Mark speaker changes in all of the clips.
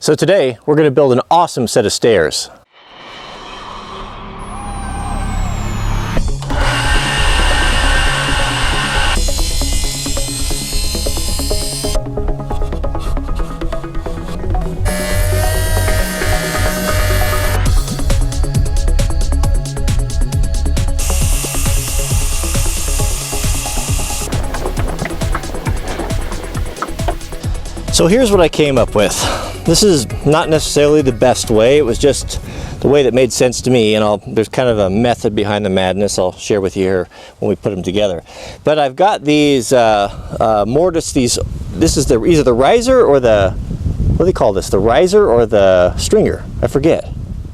Speaker 1: So today we're going to build an awesome set of stairs. So here's what I came up with. This is not necessarily the best way, it was just the way that made sense to me, and there's kind of a method behind the madness I'll share with you here when we put them together. But I've got these mortise, this is either the riser or the, what do they call this? The riser or the stringer? I forget.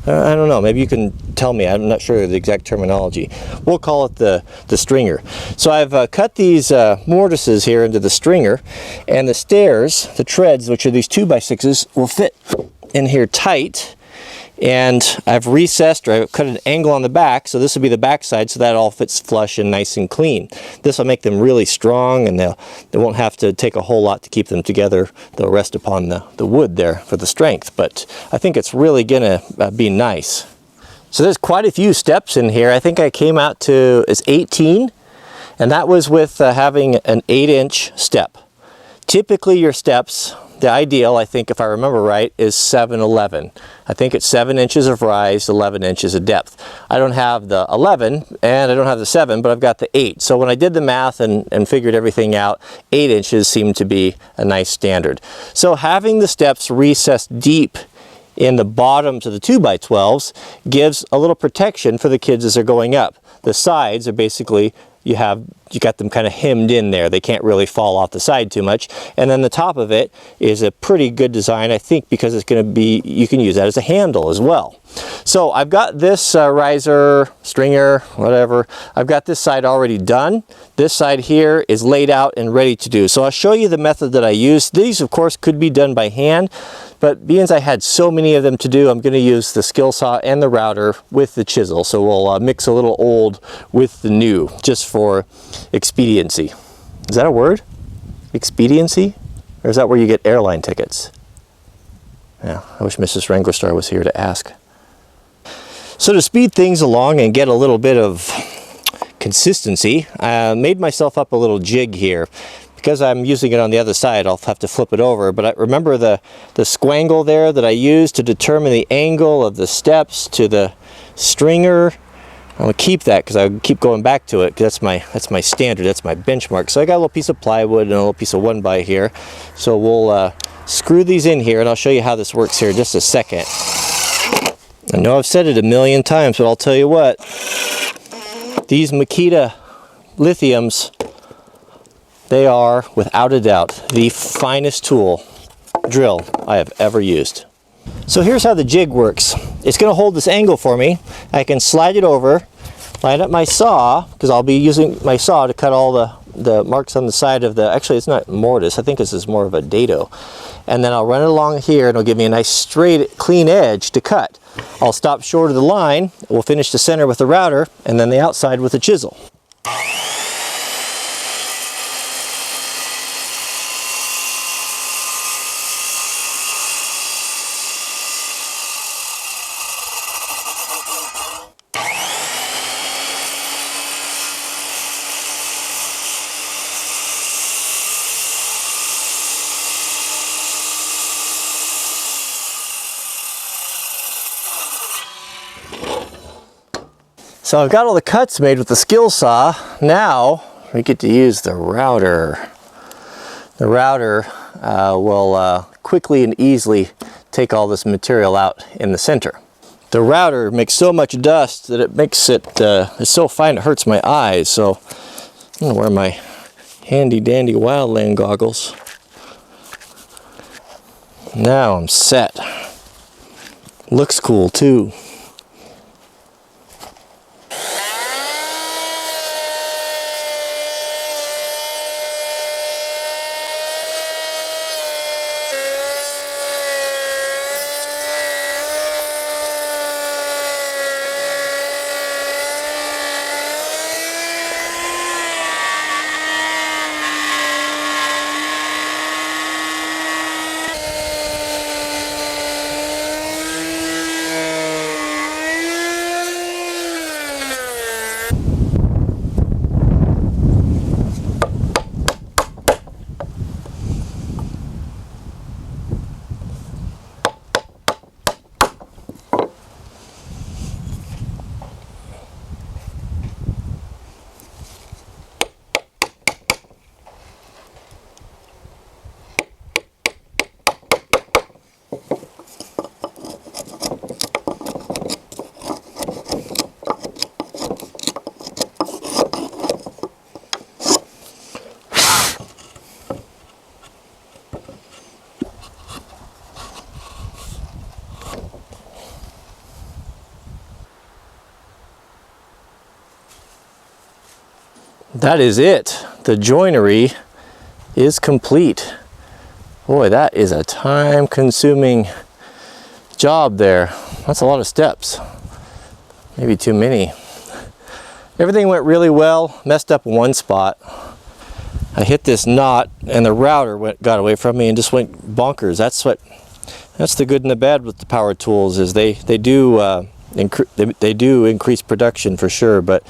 Speaker 1: I don't know, maybe you can tell me, I'm not sure of the exact terminology. We'll call it the stringer. So I've cut these mortises here into the stringer, and the stairs, the treads, which are these 2x6s, will fit in here tight. And I've recessed, or I've cut an angle on the back, so this will be the back side, so that all fits flush and nice and clean. This will make them really strong, and they won't have to take a whole lot to keep them together. They'll rest upon the wood there for the strength, but I think it's really gonna be nice. So there's quite a few steps in here. I think I came out to, it's 18, and that was with having an 8-inch step. Typically your steps, the ideal, I think if I remember right, is 7-11. I think it's 7 inches of rise, 11 inches of depth. I don't have the 11 and I don't have the 7, but I've got the 8. So when I did the math and figured everything out, 8 inches seemed to be a nice standard. So having the steps recessed deep in the bottoms of the 2x12s gives a little protection for the kids as they're going up. The sides are basically, you got them kind of hemmed in there. They can't really fall off the side too much. And then the top of it is a pretty good design, I think, because it's going to be, you can use that as a handle as well. So I've got this riser, stringer, whatever. I've got this side already done. This side here is laid out and ready to do. So I'll show you the method that I use. These, of course, could be done by hand, but being as I had so many of them to do, I'm going to use the skill saw and the router with the chisel. So we'll mix a little old with the new, just for expediency. Is that a word? Expediency? Or is that where you get airline tickets? Yeah, I wish Mrs. Wranglerstar was here to ask. So to speed things along and get a little bit of consistency, I made myself up a little jig here. Because I'm using it on the other side, I'll have to flip it over. But I remember the squangle there that I used to determine the angle of the steps to the stringer. I'm gonna keep that because I keep going back to it because that's my standard, that's my benchmark. So I got a little piece of plywood and a little piece of 1x here. So we'll screw these in here, and I'll show you how this works here in just a second. I know I've said it a million times, but I'll tell you what. These Makita lithiums, they are, without a doubt, the finest drill I have ever used. So here's how the jig works. It's going to hold this angle for me. I can slide it over, line up my saw, because I'll be using my saw to cut all the marks on the side of the, actually it's not mortise, I think this is more of a dado. And then I'll run it along here and it'll give me a nice straight, clean edge to cut. I'll stop short of the line, we'll finish the center with the router, and then the outside with the chisel. So I've got all the cuts made with the skill saw. Now we get to use the router. The router will quickly and easily take all this material out in the center. The router makes so much dust that it makes it, it's so fine it hurts my eyes. So I'm gonna wear my handy dandy wildland goggles. Now I'm set. Looks cool too. that is it. The joinery is complete. Boy, that is a time-consuming job there. That's a lot of steps. Maybe too many. Everything went really well. Messed up one spot. I hit this knot and the router got away from me and just went bonkers. That's the good and the bad with the power tools, is they do increase production for sure, but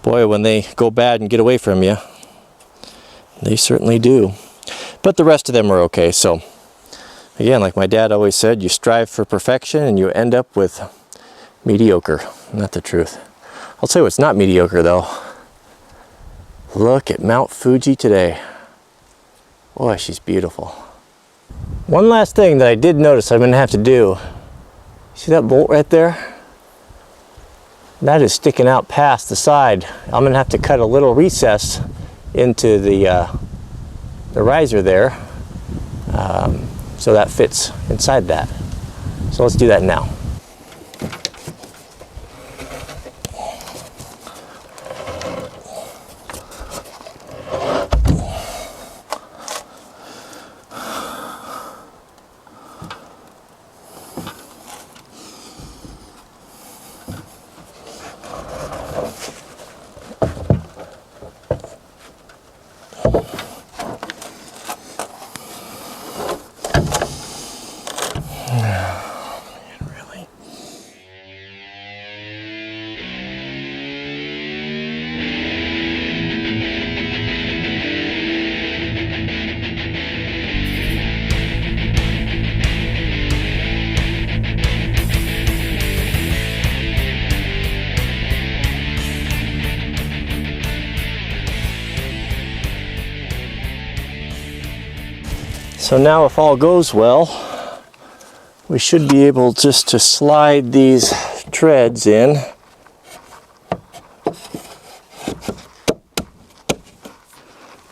Speaker 1: boy, when they go bad and get away from you, they certainly do. But the rest of them are okay. So again, like my dad always said, you strive for perfection and you end up with mediocre. Not the truth. I'll tell you what's not mediocre though. Look at Mount Fuji today. Boy, she's beautiful. One last thing that I did notice I'm going to have to do. See that bolt right there? That is sticking out past the side. I'm going to have to cut a little recess into the riser there, so that fits inside that. So let's do that now. So now if all goes well, we should be able just to slide these treads in.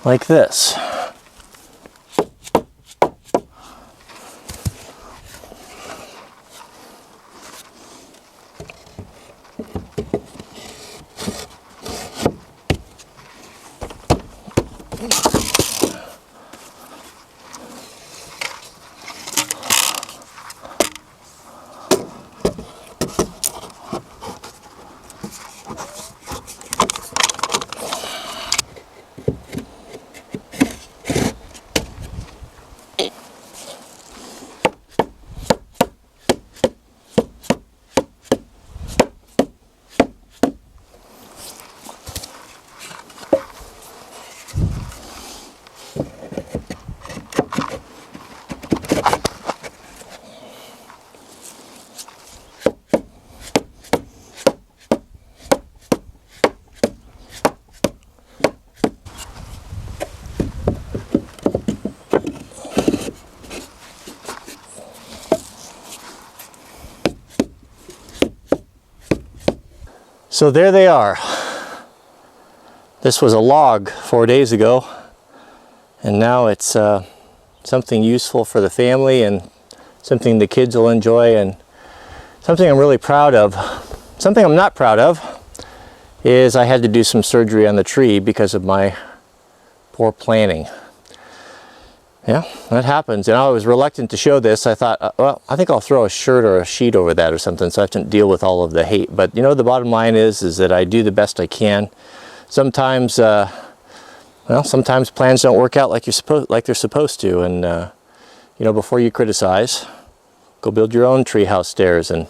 Speaker 1: Like this. So there they are. This was a log 4 days ago, and now it's something useful for the family and something the kids will enjoy, and something I'm really proud of. Something I'm not proud of is I had to do some surgery on the tree because of my poor planning. Yeah, that happens. And I was reluctant to show this. I thought, well, I think I'll throw a shirt or a sheet over that or something so I have to deal with all of the hate. But you know, the bottom line is that I do the best I can. Sometimes, sometimes plans don't work out like they're supposed to. And you know, before you criticize, go build your own treehouse stairs and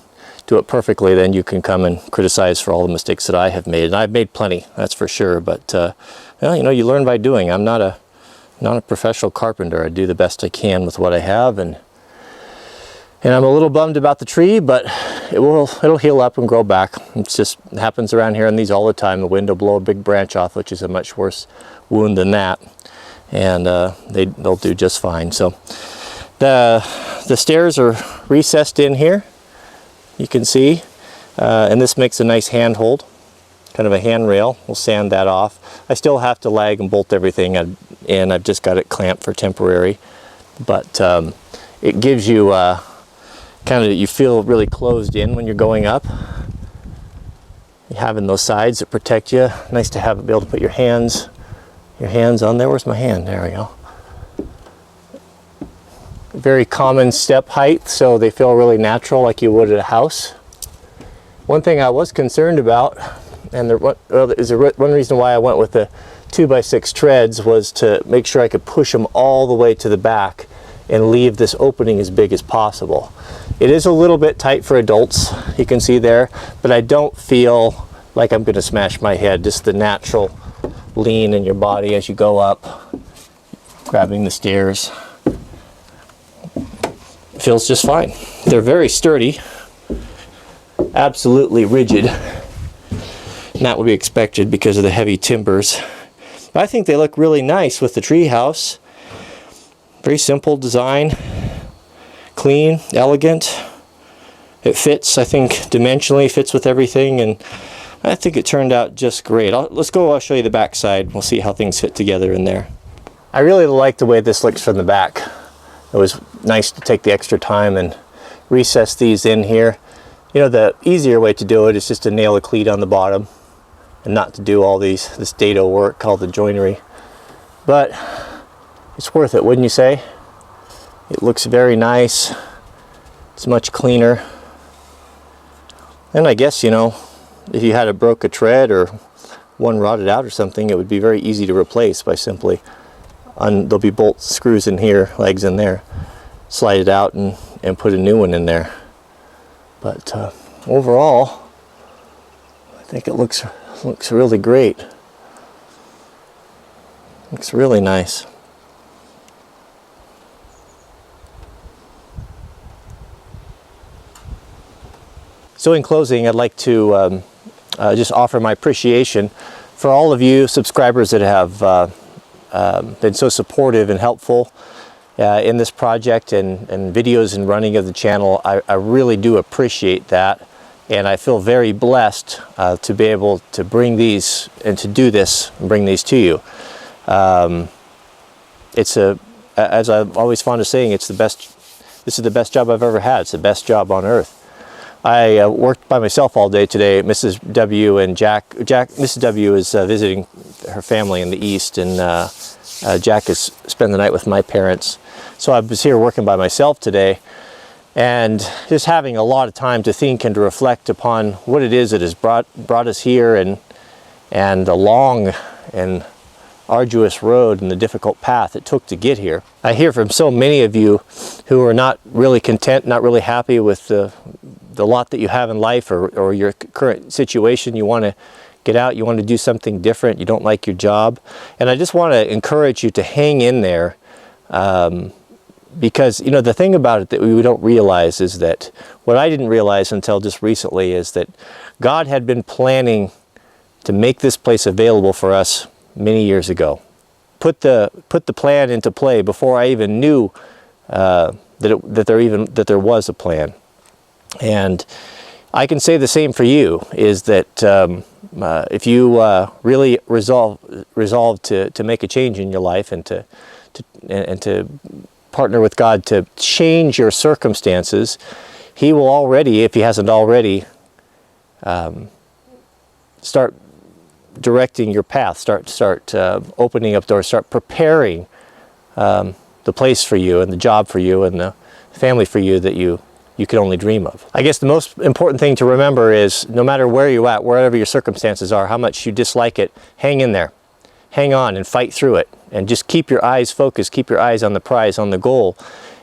Speaker 1: do it perfectly. Then you can come and criticize for all the mistakes that I have made. And I've made plenty, that's for sure. But well, you know, you learn by doing. I'm not a professional carpenter. I do the best I can with what I have, and I'm a little bummed about the tree, but it'll heal up and grow back. It happens around here on these all the time. The wind will blow a big branch off, which is a much worse wound than that, and they'll do just fine. So the stairs are recessed in here, you can see, and this makes a nice handhold, kind of a handrail. We'll sand that off. I still have to lag and bolt everything in. I've just got it clamped for temporary, but it gives you you feel really closed in when you're going up. You having those sides that protect you. Nice to be able to put your hands your hands on there. Where's my hand? There we go. Very common step height, so they feel really natural like you would at a house. One thing I was concerned about, and one reason why I went with the 2x6 treads, was to make sure I could push them all the way to the back and leave this opening as big as possible. It is a little bit tight for adults, you can see there, but I don't feel like I'm going to smash my head. Just the natural lean in your body as you go up, grabbing the stairs. Feels just fine. They're very sturdy, absolutely rigid, and that would be expected because of the heavy timbers. But I think they look really nice with the Treehouse. Very simple design, clean, elegant. It fits, I think, dimensionally, fits with everything, and I think it turned out just great. I'll show you the back side. We'll see how things fit together in there. I really like the way this looks from the back. It was nice to take the extra time and recess these in here. You know, the easier way to do it is just to nail a cleat on the bottom and not to do all this dado work called the joinery. But it's worth it, wouldn't you say? It looks very nice. It's much cleaner. And I guess, you know, if you had broke a tread or one rotted out or something, it would be very easy to replace by simply there'll be bolt screws in here, legs in there, slide it out and put a new one in there. But overall, I think it looks really great. Looks really nice. So in closing, I'd like to just offer my appreciation for all of you subscribers that have been so supportive and helpful in this project and videos and running of the channel. I really do appreciate that, and I feel very blessed to be able to bring these and to do this and bring these to you. It's as I'm always fond of saying, this is the best job I've ever had. It's the best job on earth. I worked by myself all day today. Mrs. W and Mrs. W is visiting her family in the east, and Jack is spending the night with my parents. So I was here working by myself today, and just having a lot of time to think and to reflect upon what it is that has brought us here, and the long and arduous road and the difficult path it took to get here. I hear from so many of you who are not really content, not really happy with the lot that you have in life, or your current situation. You want to get out, you want to do something different, you don't like your job. And I just want to encourage you to hang in there, because, you know, the thing about it that we don't realize is that, what I didn't realize until just recently, is that God had been planning to make this place available for us many years ago. Put the plan into play before I even knew that there was a plan. And I can say the same for you, is that if you really resolve to make a change in your life, and to partner with God to change your circumstances, He will already, if He hasn't already, start directing your path, start opening up doors, start preparing the place for you, and the job for you, and the family for you that you could only dream of. I guess the most important thing to remember is, no matter where you're at, wherever your circumstances are, how much you dislike it, hang in there. Hang on and fight through it. And just keep your eyes focused, keep your eyes on the prize, on the goal.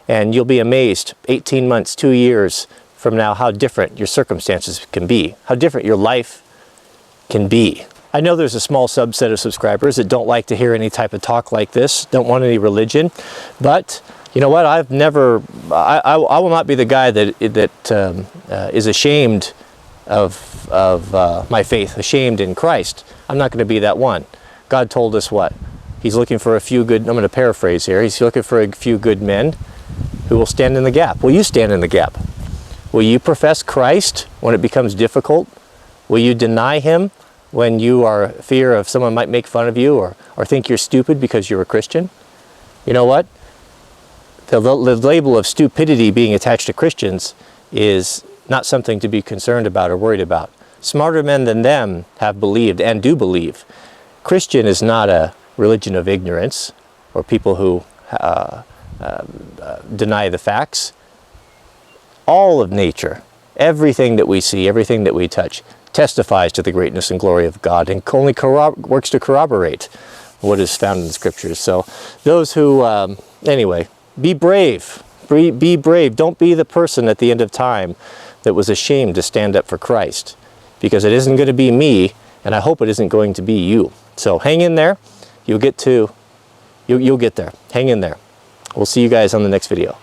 Speaker 1: And you'll be amazed 18 months, 2 years from now, how different your circumstances can be, how different your life can be. I know there's a small subset of subscribers that don't like to hear any type of talk like this, don't want any religion, but you know what? I will not be the guy that is ashamed of my faith, ashamed in Christ. I'm not going to be that one. God told us what? He's looking for a few good, I'm going to paraphrase here, He's looking for a few good men who will stand in the gap. Will you stand in the gap? Will you profess Christ when it becomes difficult? Will you deny Him when you are fear of someone might make fun of you, or think you're stupid because you're a Christian? You know what? The label of stupidity being attached to Christians is not something to be concerned about or worried about. Smarter men than them have believed and do believe. Christian is not a religion of ignorance, or people who deny the facts. All of nature, everything that we see, everything that we touch, testifies to the greatness and glory of God, and only works to corroborate what is found in the scriptures. So those who, anyway, be brave. Be brave. Don't be the person at the end of time that was ashamed to stand up for Christ, because it isn't going to be me, and I hope it isn't going to be you. So hang in there. You'll get there. Hang in there. We'll see you guys on the next video.